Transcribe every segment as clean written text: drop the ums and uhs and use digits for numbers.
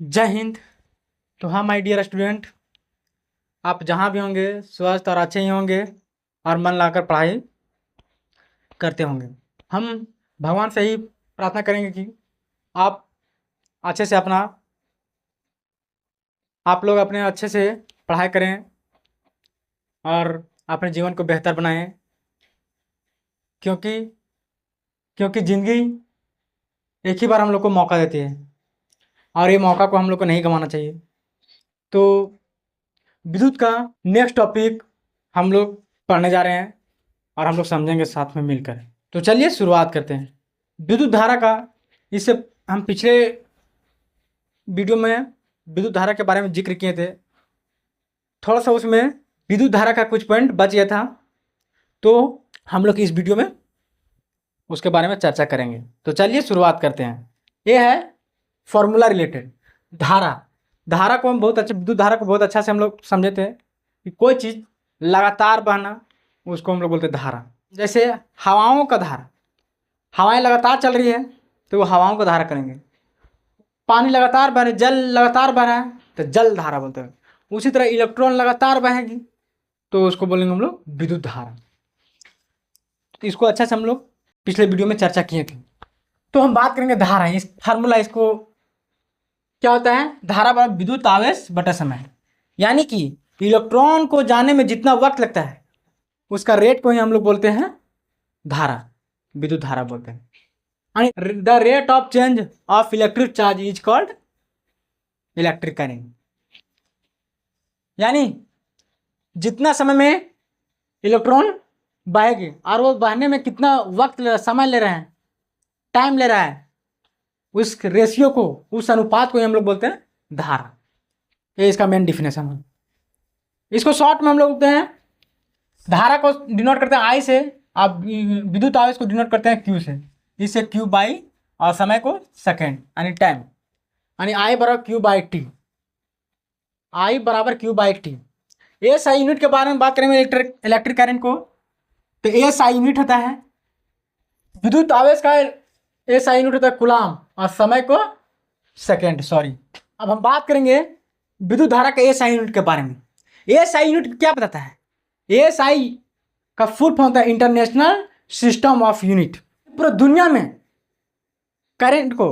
जय हिंद। तो हाँ माय डियर स्टूडेंट, आप जहाँ भी होंगे स्वस्थ और अच्छे ही होंगे और मन लगाकर पढ़ाई करते होंगे। हम भगवान से ही प्रार्थना करेंगे कि आप अच्छे से आप लोग अपने अच्छे से पढ़ाई करें और अपने जीवन को बेहतर बनाएं, क्योंकि ज़िंदगी एक ही बार हम लोग को मौका देती है और ये मौका को हम लोग को नहीं गंवाना चाहिए। तो विद्युत का नेक्स्ट टॉपिक हम लोग पढ़ने जा रहे हैं और हम लोग समझेंगे साथ में मिलकर। तो चलिए शुरुआत करते हैं। विद्युत धारा का, इससे हम पिछले वीडियो में विद्युत धारा के बारे में जिक्र किए थे, थोड़ा सा उसमें विद्युत धारा का कुछ पॉइंट बच गया था, तो हम लोग इस वीडियो में उसके बारे में चर्चा करेंगे। तो चलिए शुरुआत करते हैं। ये है फॉर्मूला रिलेटेड धारा को हम बहुत अच्छे, विद्युत धारा को बहुत अच्छा से हम लोग समझे थे कि कोई चीज़ लगातार बहना उसको हम लोग बोलते हैं धारा। जैसे हवाओं का धारा, हवाएं लगातार चल रही है तो वो हवाओं का धारा करेंगे। पानी लगातार बह रहा है, जल लगातार बह रहा है तो जल धारा बोलते हैं। उसी तरह इलेक्ट्रॉन लगातार बहेगी तो उसको बोलेंगे हम लोग विद्युत धारा। तो इसको अच्छा से हम लोग पिछले वीडियो में चर्चा किए थे। तो हम बात करेंगे धारा, इस फार्मूला, इसको क्या होता है, धारा बराबर विद्युत आवेश बटा समय। यानी कि इलेक्ट्रॉन को जाने में जितना वक्त लगता है उसका रेट को ही हम लोग बोलते हैं धारा, विद्युत धारा बोलते हैं। The rate of change of electric charge is called electric current. यानी जितना समय में इलेक्ट्रॉन बहेगी और वो बहने में कितना वक्त समय ले रहे हैं, टाइम ले रहा है, उस रेशियो को, उस अनुपात को हम लोग बोलते हैं धारा। ये इसका मेन डिफिनेशन है। इसको शॉर्ट में हम लोग बोलते हैं, धारा को डिनोट करते हैं आई से, आप विद्युत आवेश को डिनोट करते हैं क्यू से। इससे क्यू बाई और समय को सेकेंड यानी टाइम, यानी आई बराबर क्यू बाई टी, आई बराबर Q by T. S I unit के बारे में बात करेंगे इलेक्ट्रिक करंट को, तो एस आई यूनिट होता है विद्युत आवेश का, एस आई यूनिट होता है कूलाम और समय को सेकेंड। अब हम बात करेंगे विद्युत धारा के एस आई यूनिट के बारे में। एस आई यूनिट क्या बताता है? एस आई का फुल फॉर्म होता है इंटरनेशनल सिस्टम ऑफ यूनिट। पूरा दुनिया में करंट को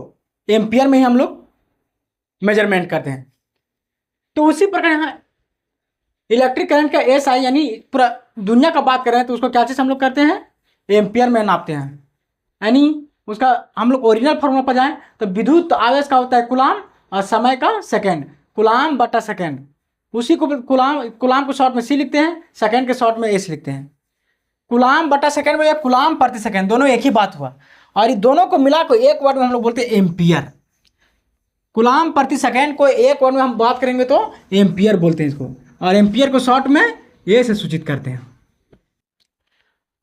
एम्पियर में ही हम लोग मेजरमेंट करते हैं। तो उसी प्रकार यहाँ इलेक्ट्रिक करंट का एस आई यानी पूरा दुनिया का बात कर रहे हैं तो उसको क्या चीज़ हम लोग करते हैं, एम्पियर में नापते हैं। यानी उसका हम लोग ओरिजिनल फॉर्मूला पर जाएं तो विद्युत आवेश का होता है कूलाम और समय का सेकेंड, कूलाम बटा सेकेंड। उसी को कूलाम को शॉर्ट में सी लिखते हैं, सेकेंड के शॉर्ट में एस लिखते हैं। कूलाम बटा सेकेंड में या कूलाम प्रति सेकेंड दोनों एक ही बात हुआ, और ये दोनों को मिला को एक वर्ड में हम लोग बोलते हैं एम्पियर। कूलाम प्रति सेकेंड को एक वर्ड में हम बात करेंगे तो एम्पियर बोलते हैं इसको, और एम्पियर को शॉर्ट में ए से सूचित करते हैं।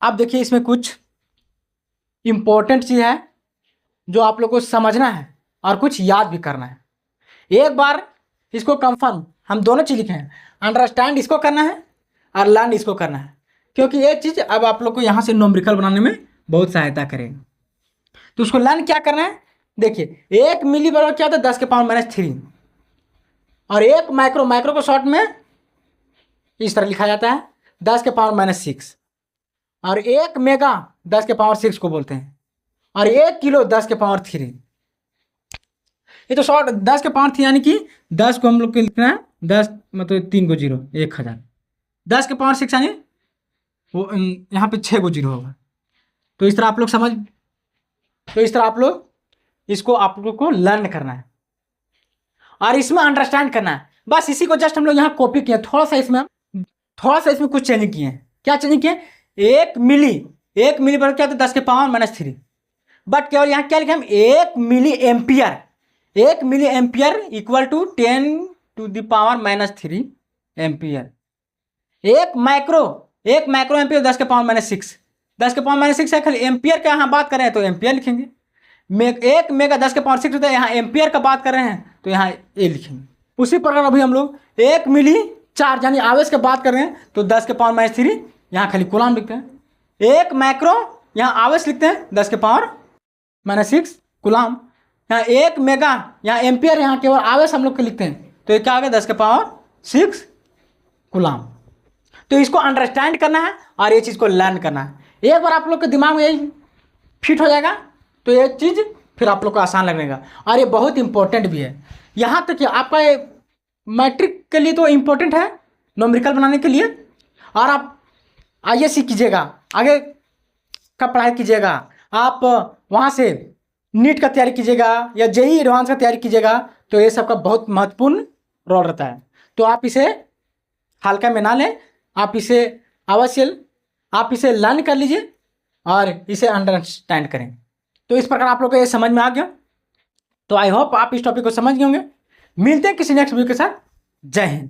अब देखिए इसमें कुछ इंपॉर्टेंट चीज़ है जो आप लोग को समझना है और कुछ याद भी करना है। एक बार इसको कंफर्म हम दोनों चीज़ लिखे हैं, अंडरस्टैंड इसको करना है और लर्न इसको करना है, क्योंकि एक चीज़ अब आप लोग को यहाँ से न्यूमेरिकल बनाने में बहुत सहायता करेगा। तो उसको लर्न क्या करना है, देखिए 1 मिली बराबर क्या होता है 10 के पावर -3, और 1 माइक्रो को शॉर्ट में इस तरह लिखा जाता है 10 के पावर -6, और 1 मेगा 10 के पावर 6 को बोलते हैं, और 1 किलो 10 के पावर 3। ये तो शॉर्ट 10 के पावर 3 यानी कि 10 को हम लोग को लिखना है 10 मतलब 3 को 0 1000, 10 के पावर 6 यानी वो यहाँ पे 6 को 0 होगा। तो इस तरह आप लोग इसको आप लोग को लर्न करना है और इसमें अंडरस्टैंड करना है। बस इसी को जस्ट हम लोग यहाँ कॉपी किए, थोड़ा सा इसमें कुछ चेंज किए हैं। क्या चेंज किए? 1 मिली बराबर क्या होता है 10 के पावर -3, बट केवल यहाँ क्या लिखे हम 1 milli ampere equal to 10 to the power -3 ampere. 1 micro ampere 10 के पावर -6, 10 के पावर -6 है, खाली एम्पियर का यहाँ बात कर रहे हैं तो एम्पियर लिखेंगे। 1 मेगा 10 के पावर 6 होता है, यहाँ एम्पियर का बात कर रहे हैं तो यहाँ ए लिखेंगे। उसी प्रकार अभी हम लोग 1 मिली चार्ज यानी आवेश की बात कर रहे हैं तो 10 के पावर -3 यहाँ खाली कूलाम लिखते हैं। 1 माइक्रो यहाँ आवेश लिखते हैं 10 के पावर -6 कूलाम, यहाँ 1 मेगा, यहाँ एम्पियर, यहाँ केवल आवेश हम लोग को लिखते हैं, तो ये क्या आ गया 10⁻6 कूलाम। तो इसको अंडरस्टैंड करना है और ये चीज़ को लर्न करना है। एक बार आप लोग के दिमाग में यही फिट हो जाएगा तो ये चीज़ फिर आप लोग को आसान लगेगा, और ये बहुत इंपॉर्टेंट भी है। यहाँ तक कि आपका ये मैट्रिक के लिए तो इम्पोर्टेंट है न्यूमेरिकल बनाने के लिए, और आप आईएससी कीजिएगा, आगे का पढ़ाई कीजिएगा, आप वहाँ से नीट का तैयारी कीजिएगा या जेईई एडवांस का तैयारी कीजिएगा, तो ये सब का बहुत महत्वपूर्ण रोल रहता है। तो आप इसे हल्का में ना लें, आप इसे अवश्य आप इसे लर्न कर लीजिए और इसे अंडरस्टैंड करें। तो इस प्रकार आप लोग को ये समझ में आ गया। तो आई होप आप इस टॉपिक को समझ गए होंगे। मिलते हैं किसी नेक्स्ट वीडियो के साथ। जय हिंद।